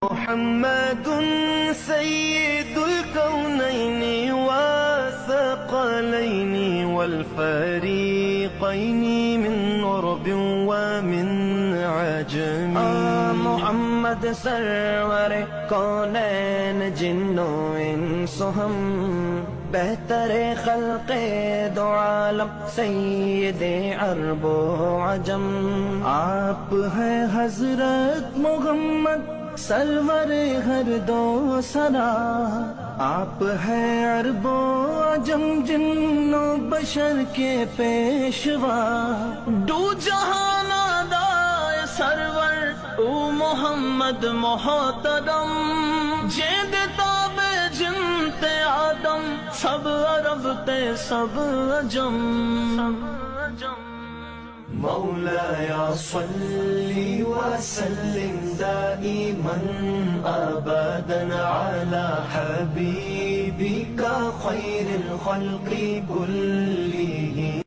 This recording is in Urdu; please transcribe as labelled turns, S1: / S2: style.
S1: محمد سيد الكونين والثقلين والفريقين من عرب ومن عجم
S2: محمد سرور کونین جنو انس ہم بہتر خلق دو عالم سید عرب و عجم
S1: آپ ہیں حضرت محمد سرور ہر دو سرا آپ ہیں عرب و عجم جن و بشر کے پیشوا دو جہان دائے سرور او محمد محترم جیند تاب جنت آدم سب عرب تے سب عجم مولاي صل وسلم دائما أبدا على حبيبك خير الخلق كلهم